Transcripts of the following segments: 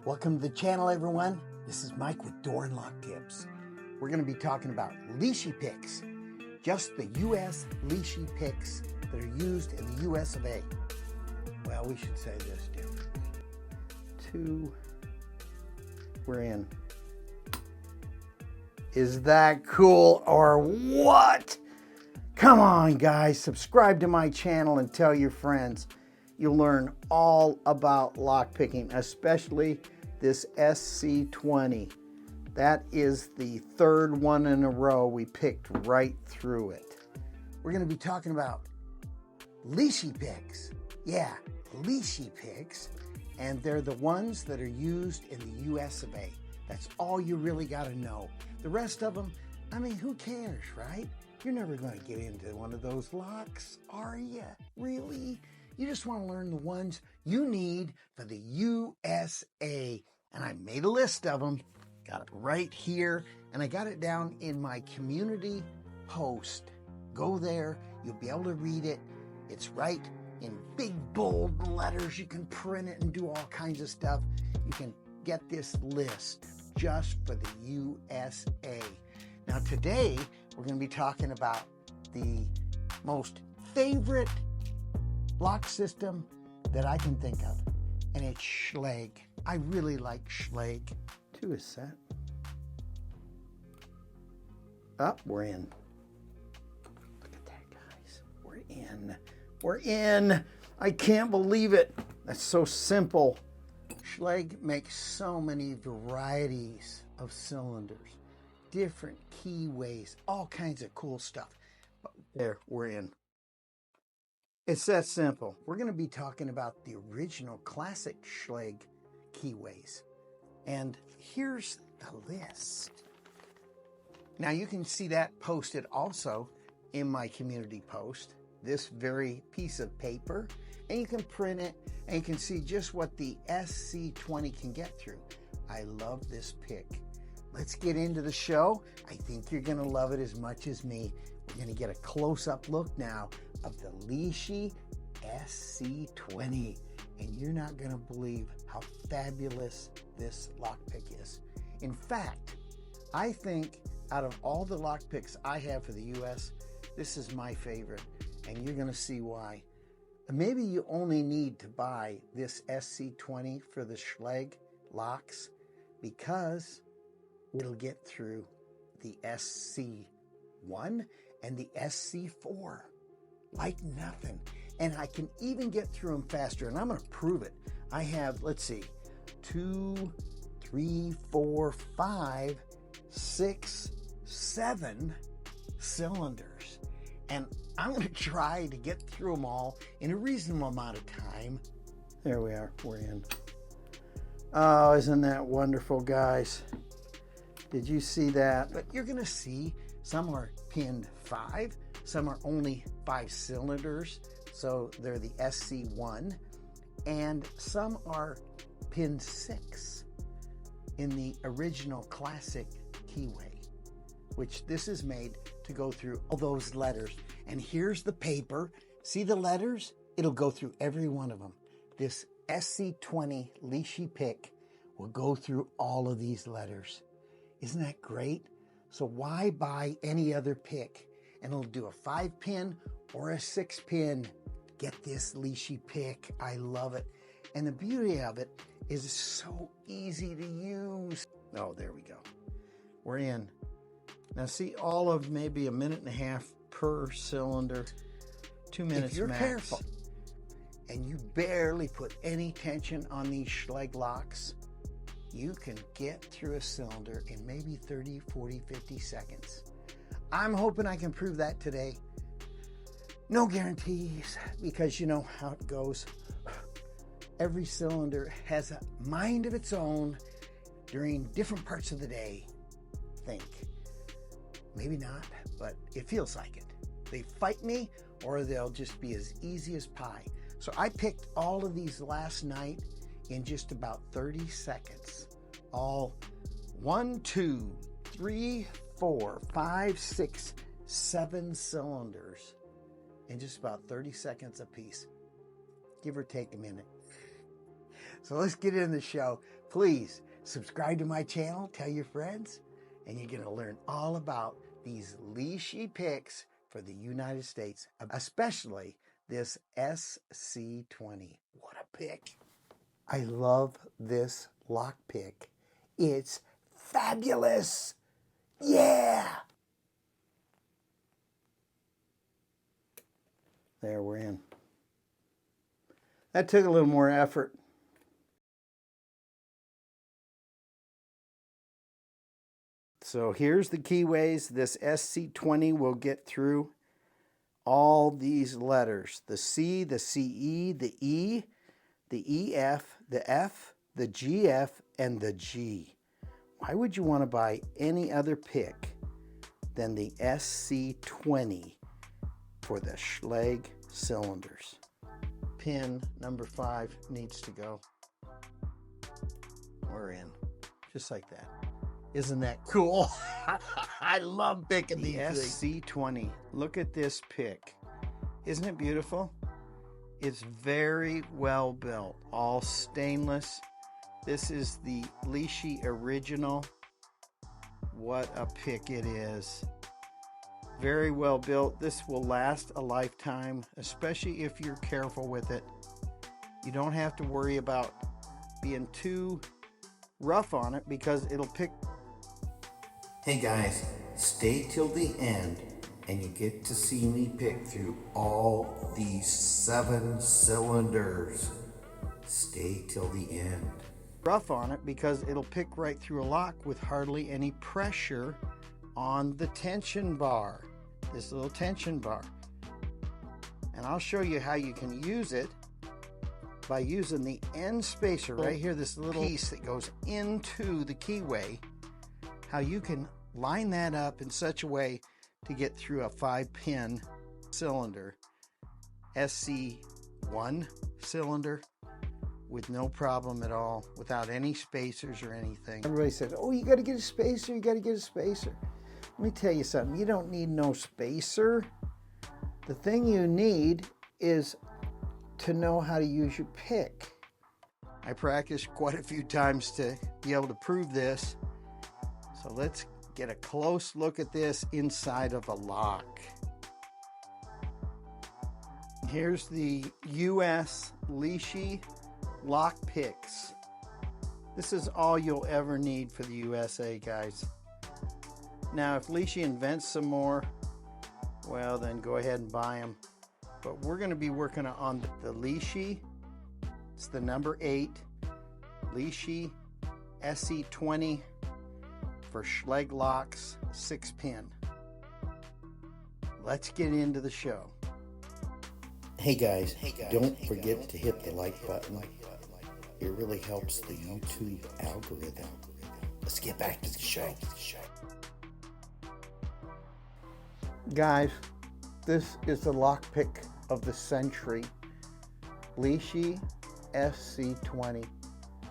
Welcome to the channel, everyone. This is Mike with Door and Lock Tips. We're going to be talking about Lishi picks, just the U.S. Lishi picks that are used in the U.S. of A. Well, we should say this differently. We're in. Is that cool or what? Come on, guys, subscribe to my channel and tell your friends. You'll learn all about lock picking, especially this SC20. That is the third one in a row we picked right through it. We're going to be talking about Lishi picks. Yeah, Lishi picks. And they're the ones that are used in the US of A. That's all you really got to know. The rest of them, I mean, who cares, right? You're never going to get into one of those locks, are you? Really? You just want to learn the ones you need for the USA. And I made a list of them. Got it right here. And I got it down in my community post. Go there. You'll be able to read it. It's right in big, bold letters. You can print it and do all kinds of stuff. You can get this list just for the USA. Now, today, we're going to be talking about the most favorite lock system that I can think of, and it's Schlage. I really like Schlage. 2 is set. Up, we're in. Look at that, guys. We're in. We're in. I can't believe it. That's so simple. Schlage makes so many varieties of cylinders, different keyways, all kinds of cool stuff. But there, we're in. It's that simple. We're going to be talking about the original classic Schlage keyways. And here's the list. Now you can see that posted also in my community post, this very piece of paper, and you can print it and you can see just what the SC20 can get through. I love this pick. Let's get into the show. I think you're going to love it as much as me. We're going to get a close-up look now of the Lishi SC20. And you're not going to believe how fabulous this lockpick is. In fact, I think out of all the lockpicks I have for the US, this is my favorite. And you're going to see why. Maybe you only need to buy this SC20 for the Schlage locks because it'll get through the SC1 and the SC4 like nothing. And I can even get through them faster, and I'm going to prove it. I have, let's see, 2, 3, 4, 5, 6, 7 cylinders. And I'm going to try to get through them all in a reasonable amount of time. There we are. We're in. Oh, isn't that wonderful, guys? Did you see that? But you're going to see some are pinned 5. Some are only 5 cylinders. So they're the SC1, and some are pin 6 in the original classic keyway, which this is made to go through all those letters. And here's the paper. See the letters? It'll go through every one of them. This SC20 Lishi pick will go through all of these letters. Isn't that great? So why buy any other pick? And it'll do a 5-pin or a 6-pin. Get this Lishi pick. I love it. And the beauty of it is it's so easy to use. Oh, there we go. We're in. Now see, all of maybe 1.5 minutes per cylinder. 2 minutes if you're max. Careful and you barely put any tension on these Schlage locks, you can get through a cylinder in maybe 30, 40, 50 seconds. I'm hoping I can prove that today. No guarantees, because you know how it goes. Every cylinder has a mind of its own during different parts of the day. Think. Maybe not, but it feels like it. They fight me, or they'll just be as easy as pie. So I picked all of these last night in just about 30 seconds. All 1, 2, 3, 4, 5, 6, 7 cylinders in just about 30 seconds apiece, give or take a minute. So let's get into the show. Please subscribe to my channel, tell your friends, and you're going to learn all about these Lishi picks for the United States, especially this SC20. What a pick. I love this lock pick. It's fabulous. Yeah. There, we're in. That took a little more effort. So here's the keyways. This SC20 will get through all these letters. The C, the CE, the E, the EF, the F, the GF, and the G. Why would you want to buy any other pick than the SC20 for the Schlage cylinders? Pin number 5 needs to go. We're in. Just like that. Isn't that cool? I love picking these things. SC20. Look at this pick. Isn't it beautiful? It's very well built. All stainless. This is the Lishi original. What a pick it is. Very well built. This will last a lifetime, especially if you're careful with it. You don't have to worry about being too rough on it because it'll pick. Hey guys, stay till the end and you get to see me pick through all these 7 cylinders. Stay till the end. Rough on it because it'll pick right through a lock with hardly any pressure on the tension bar, this little tension bar. And I'll show you how you can use it by using the end spacer right here, this little piece that goes into the keyway, how you can line that up in such a way to get through a 5-pin cylinder, SC1 cylinder, with no problem at all, without any spacers or anything. Everybody said, oh, you got to get a spacer, you got to get a spacer. Let me tell you something, you don't need no spacer. The thing you need is to know how to use your pick. I practiced quite a few times to be able to prove this. So let's get a close look at this inside of a lock. Here's the US Lishi lock picks. This is all you'll ever need for the USA, guys. Now, if Lishi invents some more, well, then go ahead and buy them. But we're going to be working on the Lishi. It's the number 8 Lishi SC20 for Schlage locks, 6-pin. Let's get into the show. Hey guys, don't forget to hit the like button. It really helps the YouTube algorithm. Let's get back to the show. Guys, this is the lock pick of the century. Lishi SC20.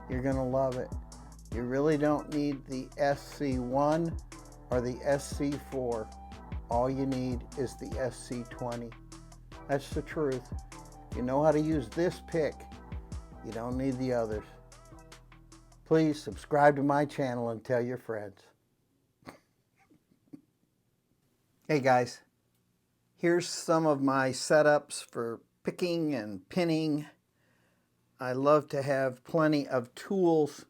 You're going to love it. You really don't need the SC1 or the SC4. All you need is the SC20. That's the truth. You know how to use this pick. You don't need the others. Please subscribe to my channel and tell your friends. Hey guys, here's some of my setups for picking and pinning. I love to have plenty of tools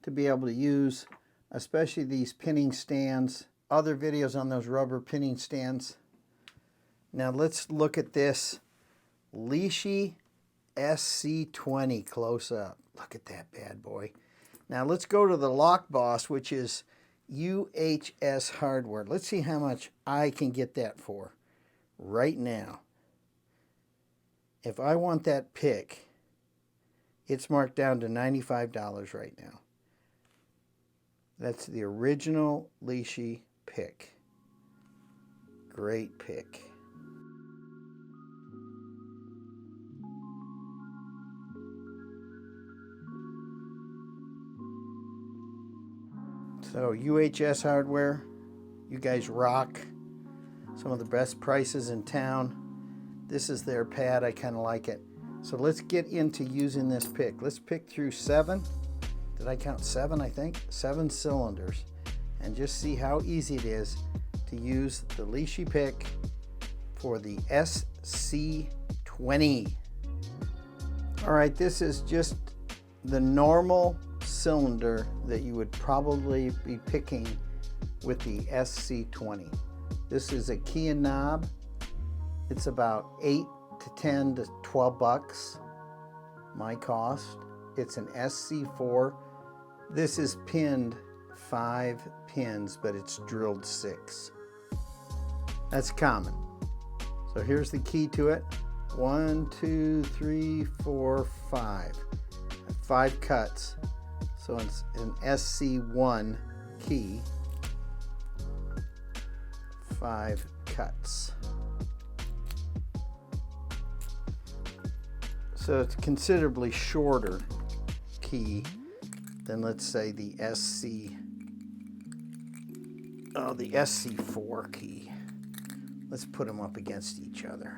to be able to use, especially these pinning stands. Other videos on those rubber pinning stands. Now let's look at this Lishi SC20 close up. Look at that bad boy. Now let's go to the Lock Boss, which is UHS hardware. Let's see how much I can get that for right now. If I want that pick, it's marked down to $95 right now. That's the original Lishi pick. Great pick. So UHS hardware, you guys rock. Some of the best prices in town. This is their pad, I kind of like it. So let's get into using this pick. Let's pick through 7 to did I count 7? I think 7 cylinders, and just see how easy it is to use the Lishi pick for the SC20. All right, this is just the normal cylinder that you would probably be picking with the SC20. This is a key and knob. It's about 8 to 10 to 12 bucks, my cost. It's an SC4. This is pinned 5 pins, but it's drilled 6. That's common. So here's the key to it. 1, 2, 3, 4, 5. 5 cuts. So it's an SC1 key. 5 cuts. So it's considerably shorter key than, let's say, the SC4 key. Let's put them up against each other.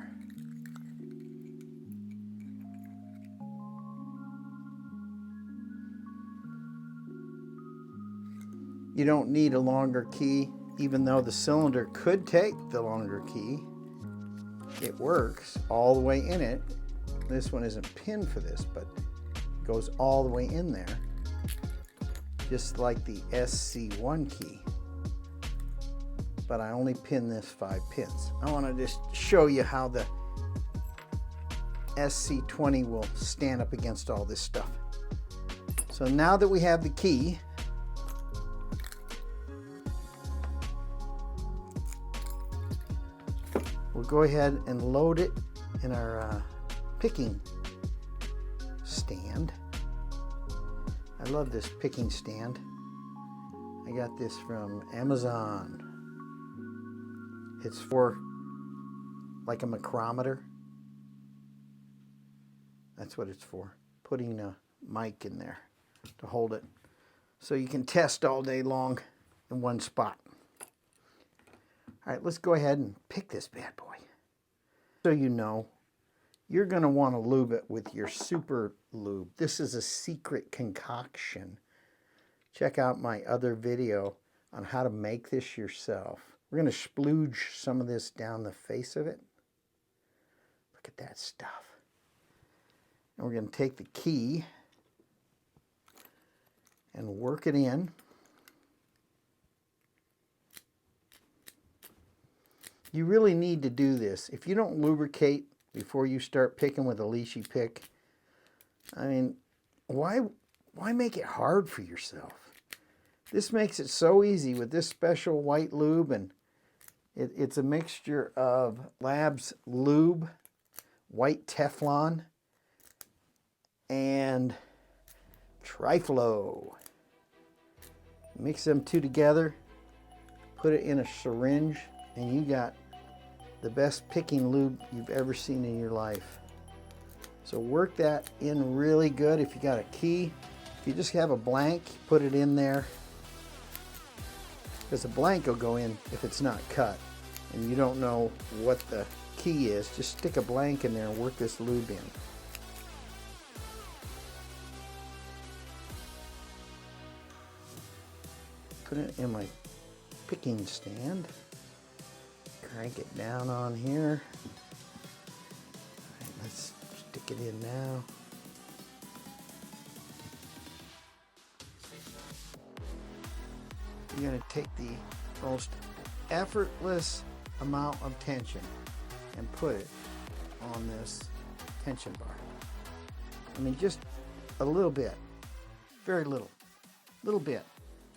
You don't need a longer key, even though the cylinder could take the longer key. It works all the way in it. This one isn't pinned for this, but it goes all the way in there, just like the SC1 key. But I only pin this 5 pins. I want to just show you how the SC20 will stand up against all this stuff. So now that we have the key, we'll go ahead and load it in our picking stand. I love this picking stand. I got this from Amazon. It's for like a micrometer. That's what it's for. Putting a mic in there to hold it so you can test all day long in one spot. All right, let's go ahead and pick this bad boy. So you know, you're going to want to lube it with your super lube. This is a secret concoction. Check out my other video on how to make this yourself. We're going to splooge some of this down the face of it. Look at that stuff. And we're going to take the key and work it in. You really need to do this. If you don't lubricate before you start picking with a Lishi pick, I mean, why make it hard for yourself? This makes it so easy with this special white lube, and it's a mixture of Labs lube, white Teflon, and Triflo. Mix them two together, put it in a syringe, and you got the best picking lube you've ever seen in your life. So work that in really good. If you got a key, if you just have a blank, put it in there, because the blank will go in if it's not cut and you don't know what the key is. Just stick a blank in there and work this lube in. Put it in my picking stand. Crank it down on here. All right, let's stick it in now. You're going to take the most effortless amount of tension and put it on this tension bar. I mean, just a little bit, very little bit.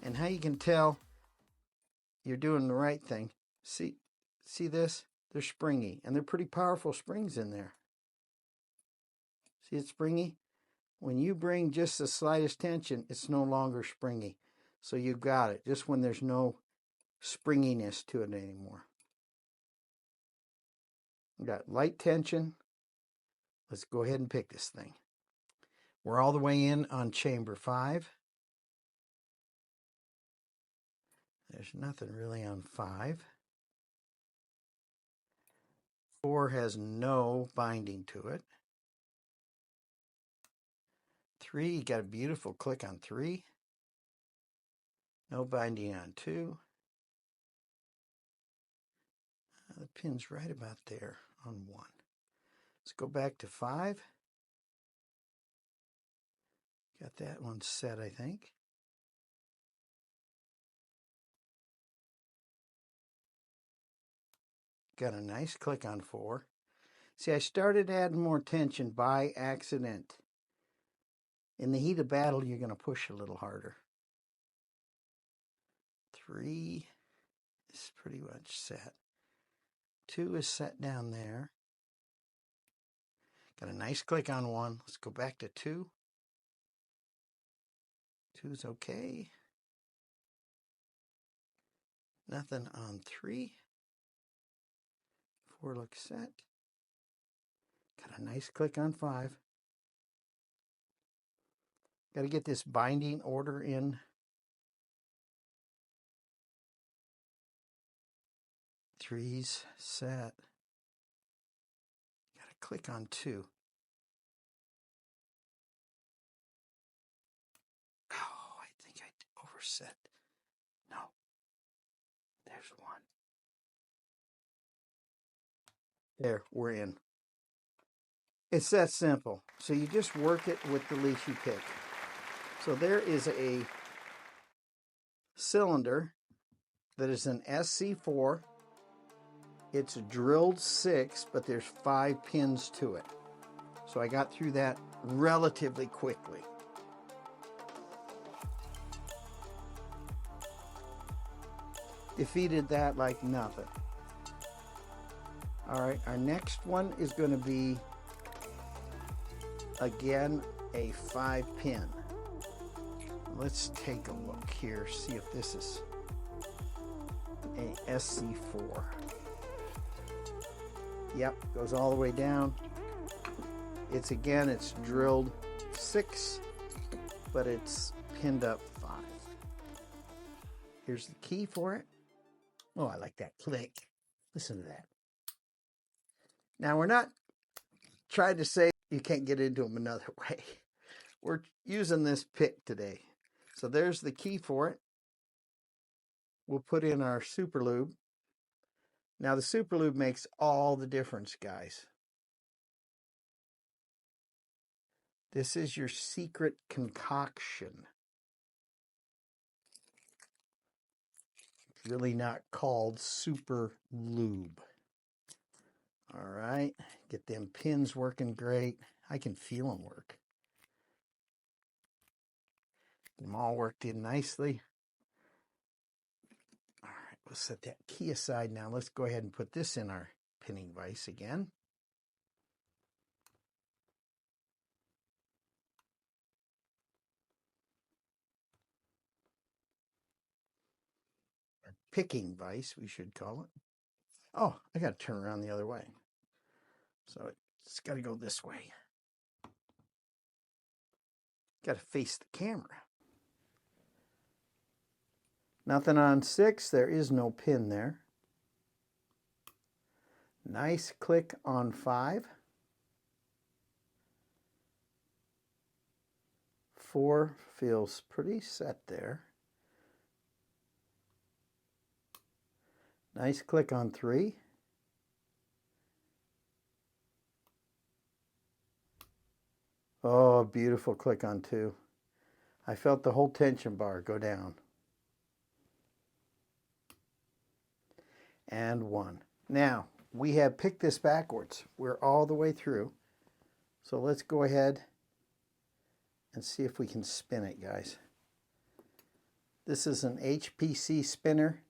And how you can tell you're doing the right thing, see this? They're springy, and they're pretty powerful springs in there. See, it's springy. When you bring just the slightest tension, it's no longer springy. So you've got it, just when there's no springiness to it anymore. We got light tension. Let's go ahead and pick this thing. We're all the way in on chamber 5. There's nothing really on 5. 4 has no binding to it. 3. You got a beautiful click on 3. No binding on 2. The pin's right about there on 1. Let's go back to 5. Got that one set, I think. Got a nice click on 4. See, I started adding more tension by accident. In the heat of battle, you're going to push a little harder. 3 is pretty much set. 2 is set down there. Got a nice click on 1. Let's go back to 2. 2 is okay. Nothing on 3. 4 looks set. Got a nice click on 5. Got to get this binding order in. 3's set. Got to click on 2. Oh, I think I overset. No. There's 1. There, we're in. It's that simple. So you just work it with the Lishi pick. So there is a cylinder that is an SC4. It's drilled 6, but there's 5 pins to it. So I got through that relatively quickly. Defeated that like nothing. All right, our next one is going to be, again, a 5-pin. Let's take a look here, see if this is a SC4. Yep, goes all the way down. It's drilled 6, but it's pinned up 5. Here's the key for it. Oh, I like that click. Listen to that. Now, we're not trying to say you can't get into them another way. We're using this pick today. So there's the key for it. We'll put in our super lube. Now, the super lube makes all the difference, guys. This is your secret concoction. It's really not called super lube. All right, get them pins working great. I can feel them work. Get them all worked in nicely. All right, we'll set that key aside now. Let's go ahead and put this in our pinning vise again. Our picking vise, we should call it. Oh, I got to turn around the other way. So it's got to go this way. Got to face the camera. Nothing on 6. There is no pin there. Nice click on 5. 4 feels pretty set there. Nice click on 3. Oh, beautiful click on 2. I felt the whole tension bar go down. And 1. Now, we have picked this backwards. We're all the way through. So let's go ahead and see if we can spin it, guys. This is an HPC spinner.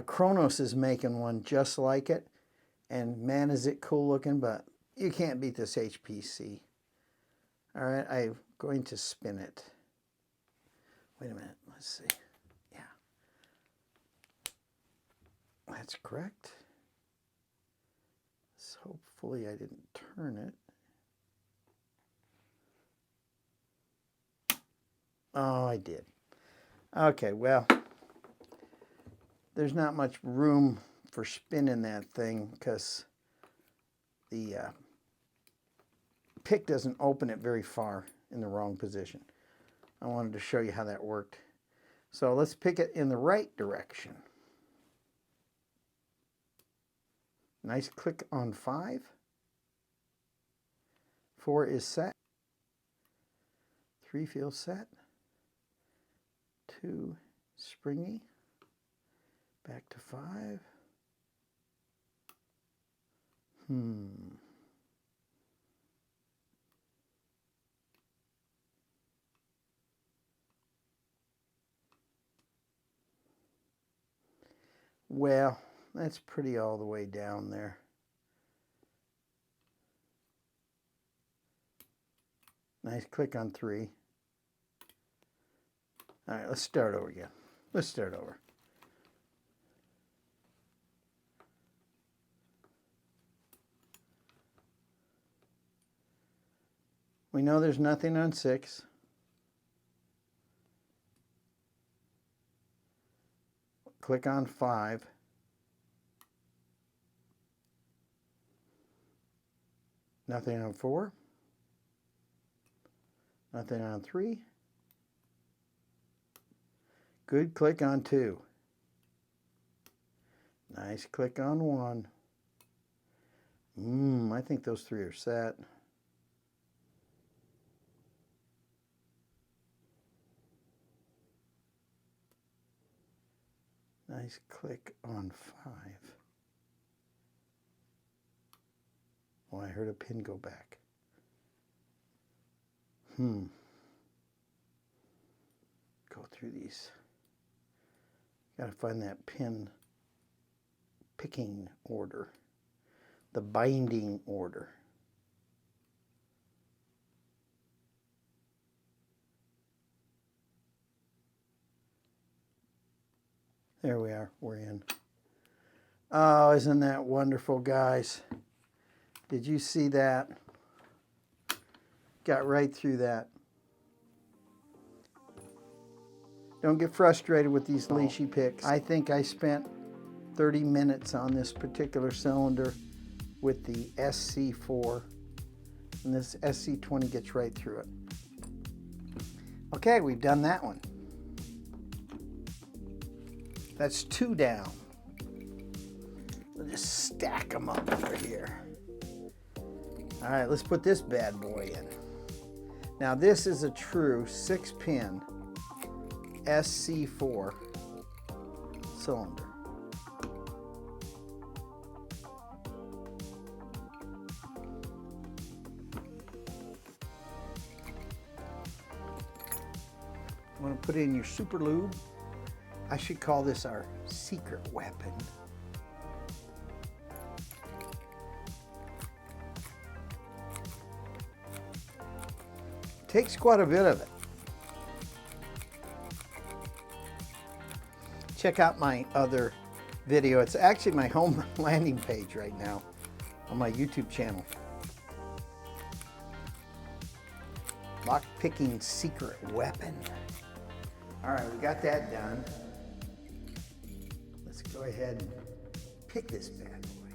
Kronos is making one just like it. And man, is it cool looking, but you can't beat this HPC. All right, I'm going to spin it. Wait a minute, let's see. Yeah. That's correct. So hopefully I didn't turn it. Oh, I did. Okay, well, there's not much room for spinning that thing because the pick doesn't open it very far in the wrong position. I wanted to show you how that worked. So let's pick it in the right direction. Nice click on 5. 4 is set. 3 feels set. 2 springy. Back to 5. Well, that's pretty all the way down there. Nice click on 3. All right, let's start over again. Let's start over. We know there's nothing on 6. Click on 5. Nothing on 4. Nothing on 3. Good click on 2. Nice click on 1. I think those 3 are set. Nice click on 5. Oh, I heard a pin go back. Go through these. Got to find that pin picking order, the binding order. There we are, we're in. Oh, isn't that wonderful, guys? Did you see that? Got right through that. Don't get frustrated with these Lishi picks. I think I spent 30 minutes on this particular cylinder with the SC4, and this SC20 gets right through it. Okay, we've done that one. That's 2 down. We'll just stack them up over here. All right, let's put this bad boy in. Now this is a true 6-pin SC4 cylinder. You want to put in your super lube. I should call this our secret weapon. Takes quite a bit of it. Check out my other video. It's actually my home landing page right now on my YouTube channel. Lock picking secret weapon. All right, we got that done. Let's go ahead and pick this bad boy.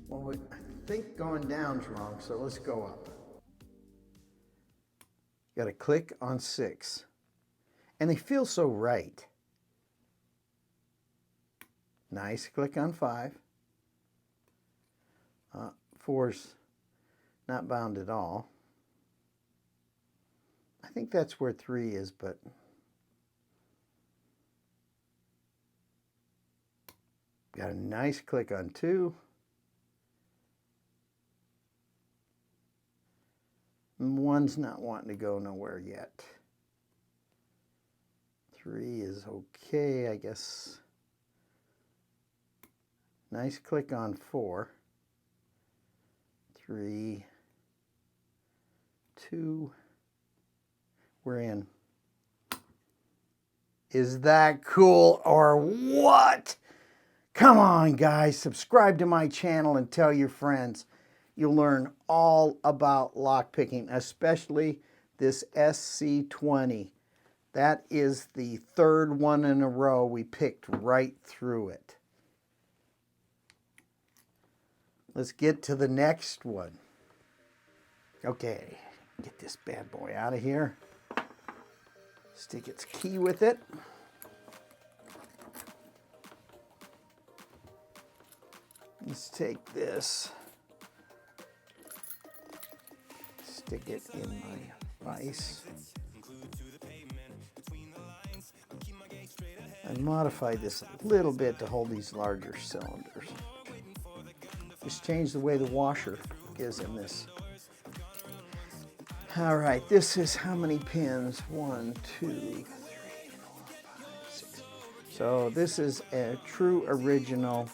Well, I think going down's wrong, so let's go up. You got to click on 6. And they feel so right. Nice. Click on 5. 4's not bound at all. I think that's where 3 is, but got a nice click on 2. And 1's not wanting to go nowhere yet. 3 is okay, I guess. Nice click on 4. 3, 2. We're in. Is that cool or what? Come on, guys. Subscribe to my channel and tell your friends. You'll learn all about lockpicking, especially this SC20. That is the 3rd one in a row we picked right through it. Let's get to the next one. Okay, get this bad boy out of here. Stick its key with it. Let's take this, stick it in my vise. I modified this a little bit to hold these larger cylinders. Just change the way the washer is in this. All right, this is how many pins? 1, 2, 3, 4, 5, 6. So this is a true original.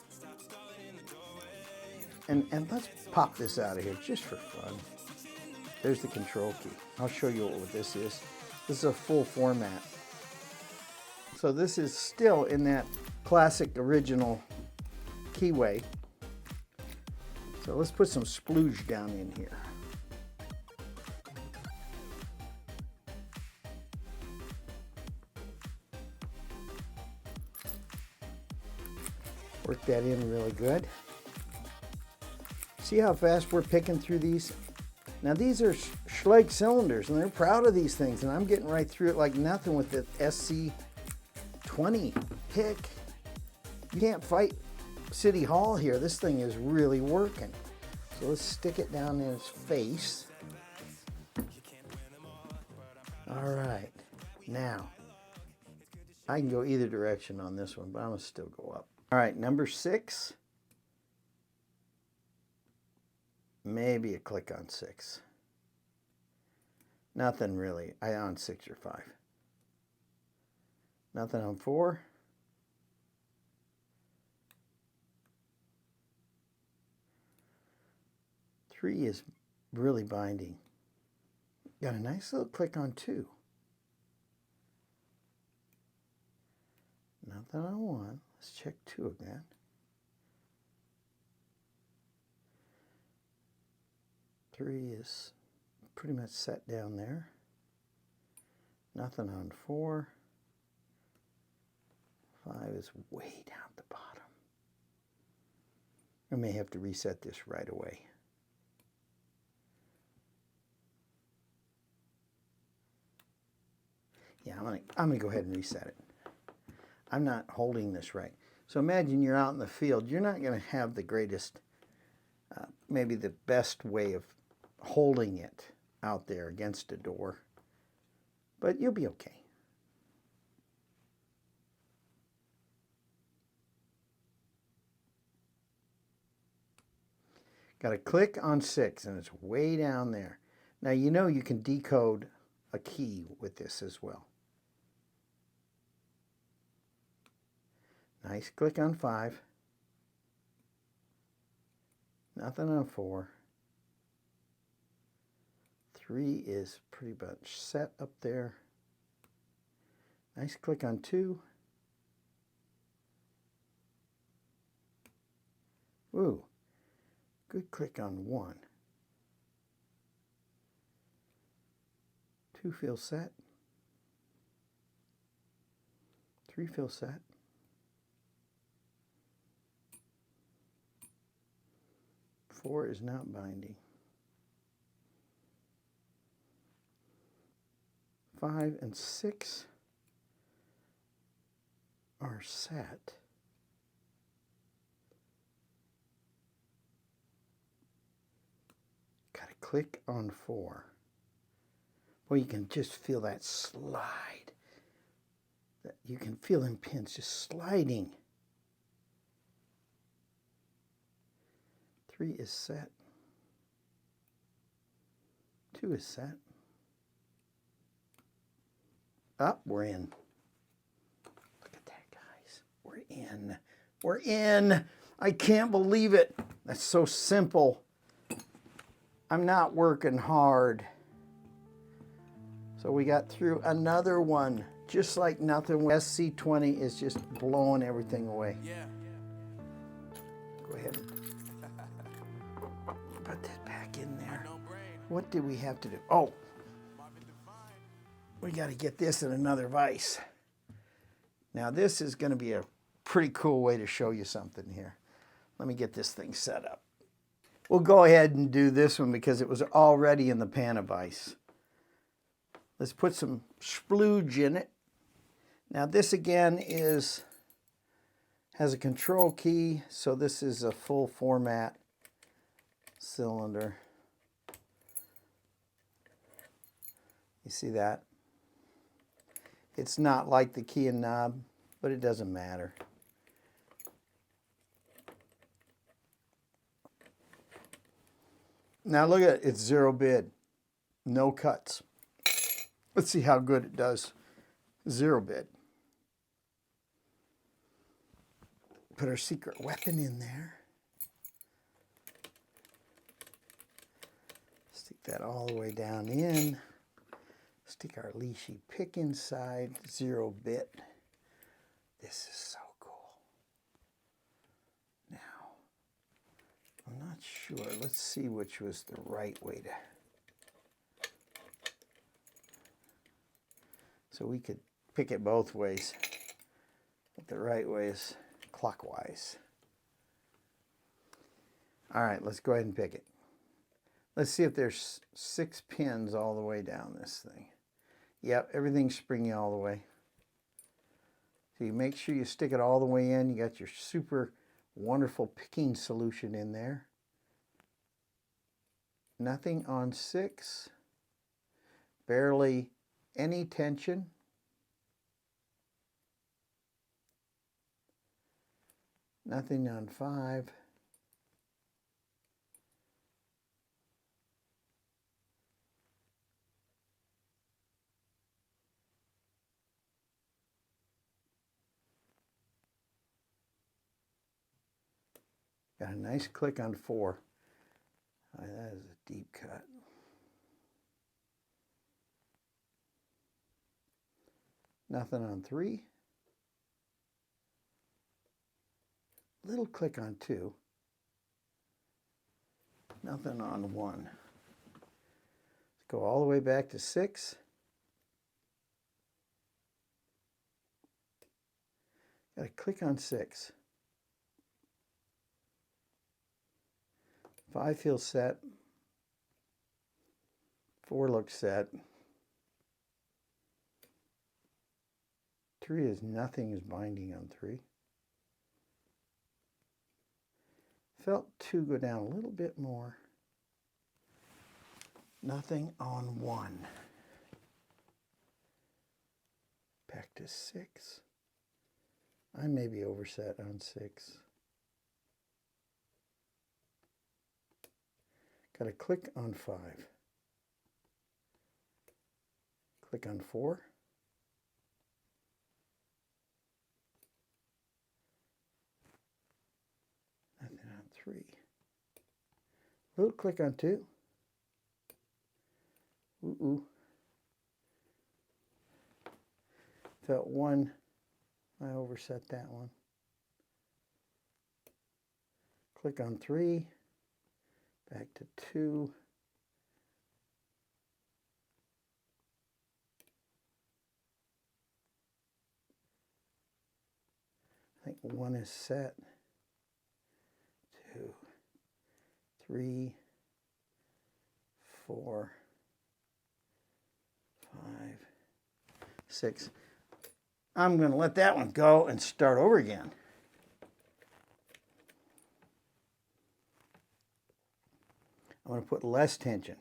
And let's pop this out of here just for fun. There's the control key. I'll show you what this is. This is a full format. So this is still in that classic original keyway. So let's put some splooge down in here. Work that in really good. See how fast we're picking through these? Now these are Schlage cylinders and they're proud of these things, and I'm getting right through it like nothing with the SC20 pick. You can't fight City Hall here. This thing is really working. So let's stick it down in its face. All right, now I can go either direction on this one, but I'm gonna still go up. All right, number 6. Maybe a click on 6. Nothing really. I on 6 or 5. Nothing on 4. Three is really binding. Got a nice little click on 2. Nothing on 1. Let's check 2 again. Three is pretty much set down there. Nothing on 4. 5 is way down at the bottom. I may have to reset this right away. Yeah, I'm gonna go ahead and reset it. I'm not holding this right. So imagine you're out in the field. You're not going to have the greatest, maybe the best way of holding it out there against a door, but you'll be okay. Got to click on 6 and it's way down there. Now you know you can decode a key with this as well. Nice click on 5. Nothing on 4. 3 is pretty much set up there. Nice click on 2. Ooh, good click on 1. 2 feels set. 3 feels set. 4 is not binding. 5 and 6 are set. Got to click on 4. Well, you can just feel that slide. That you can feel them pins just sliding. 3 is set. 2 is set. Up, we're in. Look at that, guys. We're in. We're in. I can't believe it. That's so simple. I'm not working hard. So we got through another one. Just like nothing. SC20 is just blowing everything away. Yeah. Go ahead and put that back in there. What did we have to do? Oh, we got to get this in another vise. Now this is going to be a pretty cool way to show you something here. Let me get this thing set up. We'll go ahead and do this one because it was already in the Panavise. Let's put some splooge in it. Now this again has a control key, so this is a full format cylinder. You see that? It's not like the key and knob, but it doesn't matter. Now look at it, it's 0 bid, no cuts. Let's see how good it does. 0 bid. Put our secret weapon in there. Stick that all the way down in. Stick our Lishi pick inside. 0 bit. This is so cool. Now, I'm not sure. Let's see which was the right way to. So we could pick it both ways. But the right way is clockwise. All right, let's go ahead and pick it. Let's see if there's 6 pins all the way down this thing. Yep, everything's springy all the way. So you make sure you stick it all the way in. You got your super wonderful picking solution in there. Nothing on 6. Barely any tension. Nothing on 5. Got a nice click on 4. That is a deep cut. Nothing on 3. Little click on 2. Nothing on 1. Let's go all the way back to 6. Got to click on 6. 5 feels set. 4 looks set. 3 is nothing is binding on 3. Felt 2 go down a little bit more. Nothing on 1. Back to 6. I may be overset on 6. Got to click on 5. Click on 4. Nothing on 3. Little click on 2. Ooh. Felt 1. I overset that one. Click on 3. Back to 2. I think 1 is set. 2, 3, 4, 5, 6. I'm going to let that one go and start over again. I'm going to put less tension.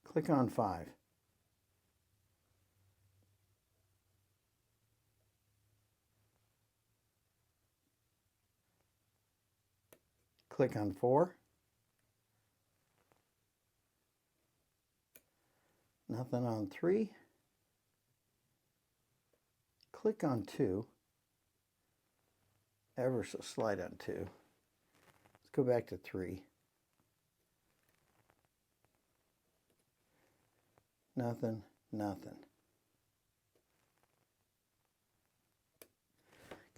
Click on 5. Click on 4. Nothing on 3. Click on 2. Ever so slight on 2. Let's go back to 3. Nothing.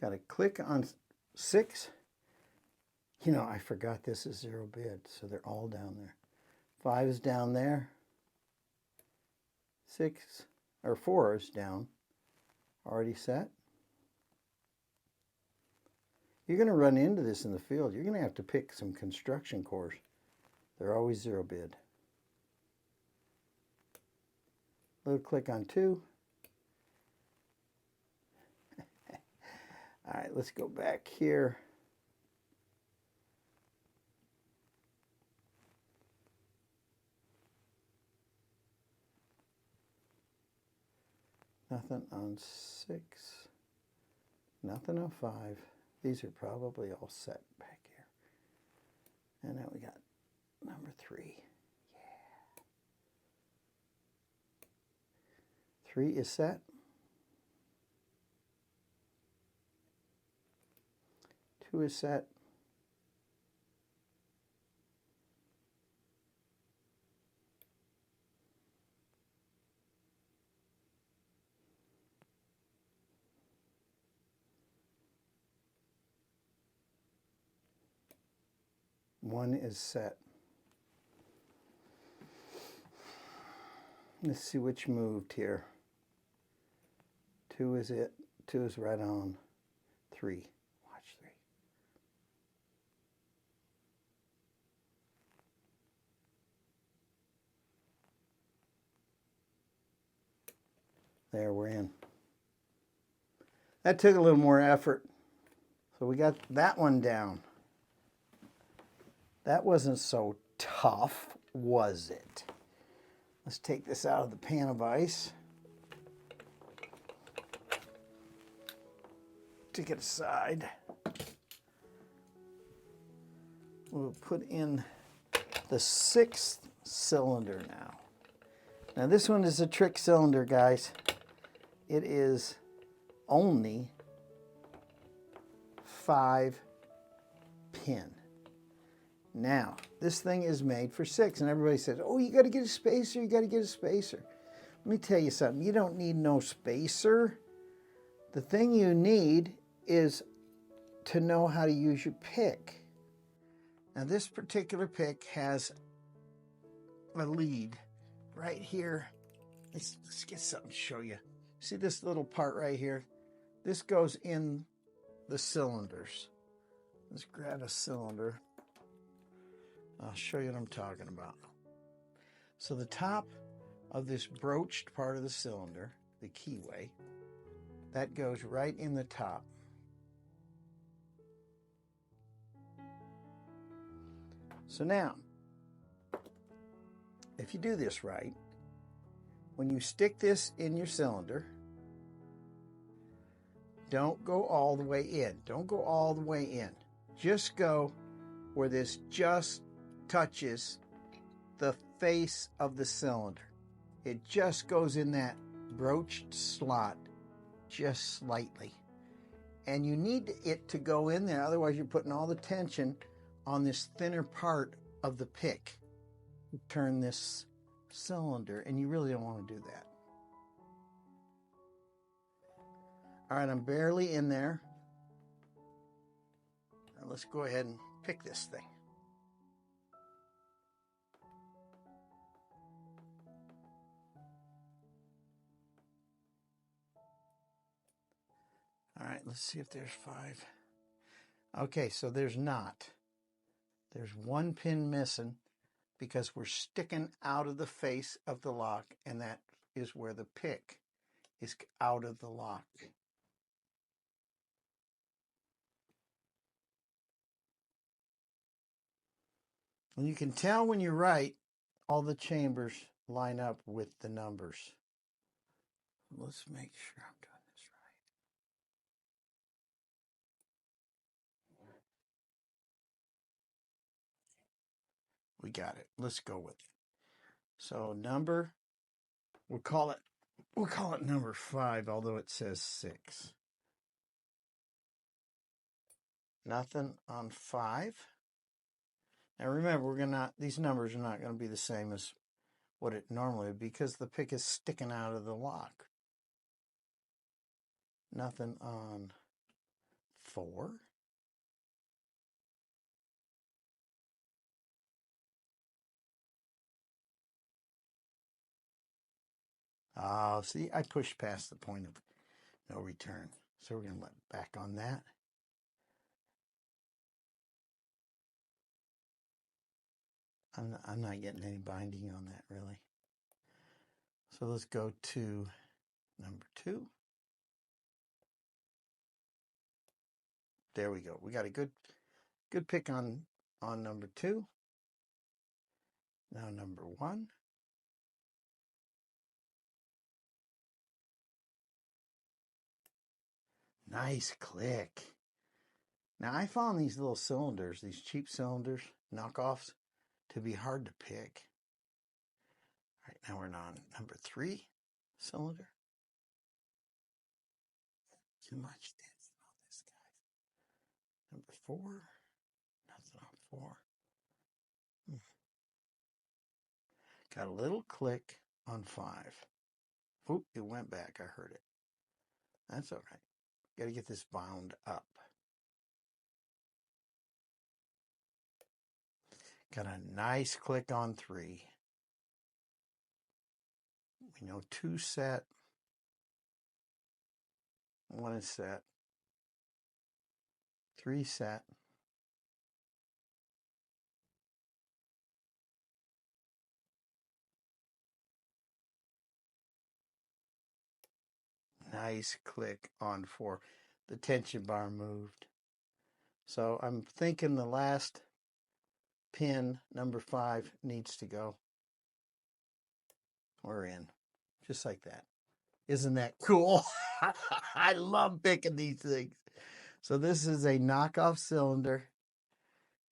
Got to click on 6. You know, I forgot this is 0 bid, so they're all down there. 5 is down there. 6 or 4 is down. already set. You're going to run into this in the field. You're going to have to pick some construction cores. They're always zero bid. Little click on 2. All right, let's go back here. Nothing on 6. Nothing on 5. These are probably all set back here. And now we got number 3. Yeah. 3 is set. 2 is set. One is set. Let's see which moved here. 2 is it. 2 is right on. 3. Watch 3. There, we're in. That took a little more effort. So we got that one down. That wasn't so tough, was it? Let's take this out of the Panavise. Take it aside. We'll put in the 6th cylinder now. Now this one is a trick cylinder, guys. It is only 5 pin. Now, this thing is made for 6, and everybody says, oh, you got to get a spacer, you got to get a spacer. Let me tell you something, you don't need no spacer. The thing you need is to know how to use your pick. Now, this particular pick has a lead right here. Let's get something to show you. See this little part right here? This goes in the cylinders. Let's grab a cylinder. I'll show you what I'm talking about. So the top of this broached part of the cylinder, the keyway, that goes right in the top. So now, if you do this right, when you stick this in your cylinder, don't go all the way in. Don't go all the way in. Just go where this just touches the face of the cylinder. It just goes in that broached slot just slightly. And you need it to go in there, otherwise you're putting all the tension on this thinner part of the pick. Turn this cylinder, and you really don't want to do that. All right, I'm barely in there. Now let's go ahead and pick this thing. All right, let's see if there's 5. Okay, so there's not. There's 1 pin missing because we're sticking out of the face of the lock, and that is where the pick is out of the lock. And you can tell when you write, all the chambers line up with the numbers. Let's make sure I'm doing this right. We got it. Let's go with it. So number, we'll call it number 5, although it says 6. Nothing on 5. Now remember, these numbers are not going to be the same as what it normally would be because the pick is sticking out of the lock. Nothing on 4. See, I pushed past the point of No return. So we're going to let back on that. I'm not getting any binding on that really. So let's go to number 2. There we go. We got a good pick on number 2. Now number 1. Nice click. Now I found these little cylinders, these cheap cylinders, knockoffs, to be hard to pick. All right, now we're on number 3 cylinder. Too much dancing on this, guys. Number 4. Nothing on 4. Got a little click on 5. Oop, it went back. I heard it. That's all right. Got to get this bound up. Got a nice click on 3. We know 2 set. 1 is set. 3 set. Nice click on 4. The tension bar moved. So I'm thinking the last pin, number 5, needs to go. We're in. Just like that. Isn't that cool? I love picking these things. So this is a knockoff cylinder.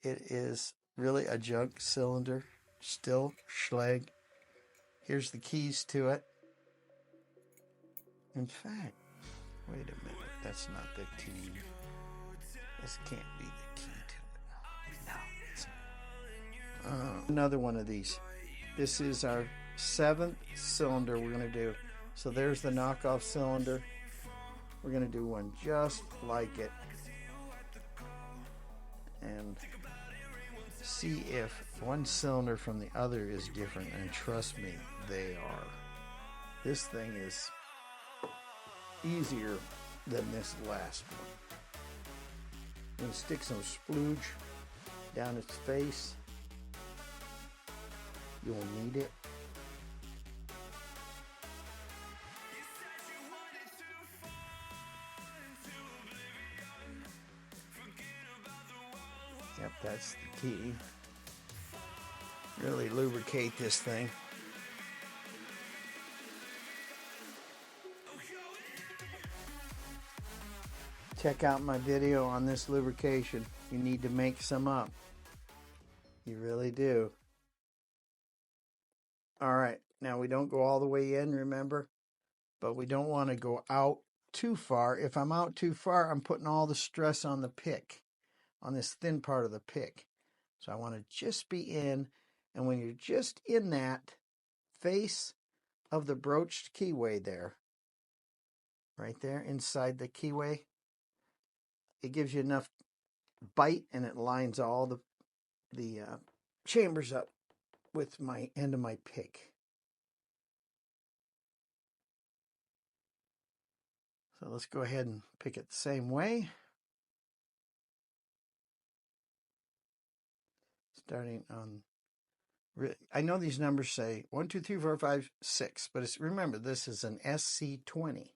It is really a junk cylinder. Still Schlage. Here's the keys to it. In fact, wait a minute. That's not the key. This can't be the key to it. No, it's not. Another one of these. This is our 7th cylinder we're going to do. So there's the knockoff cylinder. We're going to do one just like it. And see if one cylinder from the other is different. And trust me, they are. This thing is easier than this last one. I'm going to stick some splooge down its face. You'll need it. Yep, that's the key. Really lubricate this thing. Check out my video on this lubrication. You need to make some up. You really do. All right, now we don't go all the way in, remember? But we don't want to go out too far. If I'm out too far, I'm putting all the stress on the pick, on this thin part of the pick. So I want to just be in, and when you're just in that face of the broached keyway there, right there inside the keyway, it gives you enough bite and it lines all the chambers up with my end of my pick. So let's go ahead and pick it the same way. Starting on, I know these numbers say 1, 2, 3, 4, 5, 6, but remember this is an SC20.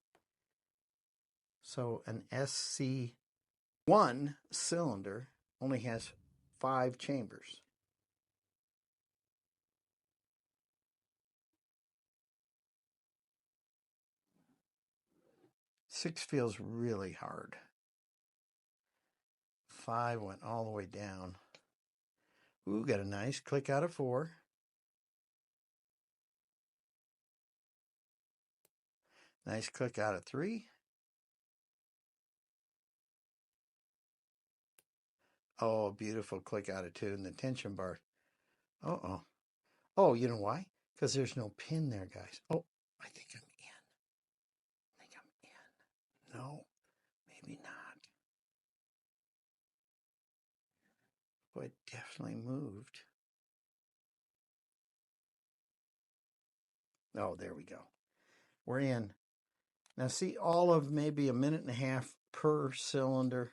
So an SC1 cylinder only has 5 chambers. Six feels really hard. 5 went all the way down. Ooh, got a nice click out of 4. Nice click out of 3. Oh, beautiful click out of 2 in the tension bar. Uh-oh. Oh, you know why? Because there's no pin there, guys. Oh, I think I'm in. I think I'm in. No, maybe not. Boy, it definitely moved. Oh, there we go. We're in. Now see, all of maybe a minute and a half per cylinder,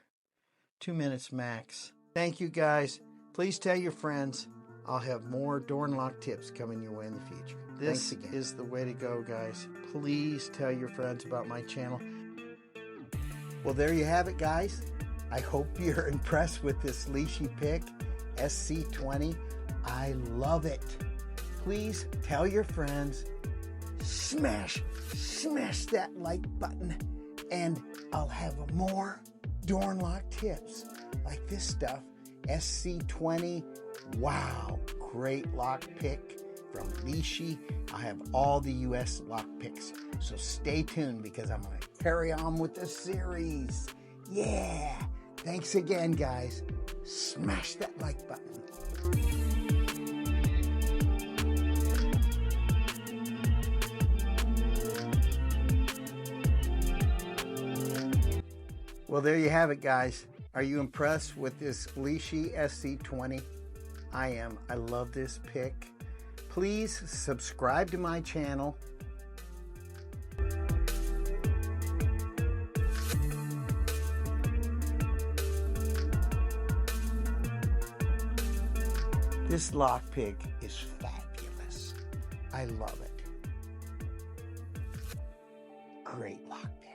2 minutes max. Thank you guys. Please tell your friends. I'll have more door and lock tips coming your way in the future. This is the way to go, guys. Please tell your friends about my channel. Well, there you have it, guys. I hope you're impressed with this Lishi pick, SC20. I love it. Please tell your friends. Smash that like button, and I'll have more door and lock tips like this stuff. SC20, wow, great lock pick from Lishi. I have all the US lock picks, so stay tuned because I'm going to carry on with the series. Yeah, thanks again, guys. Smash that like button. Well, there you have it, guys. Are you impressed with this Lishi SC20? I am. I love this pick. Please subscribe to my channel. This lock pick is fabulous. I love it. Great lock pick.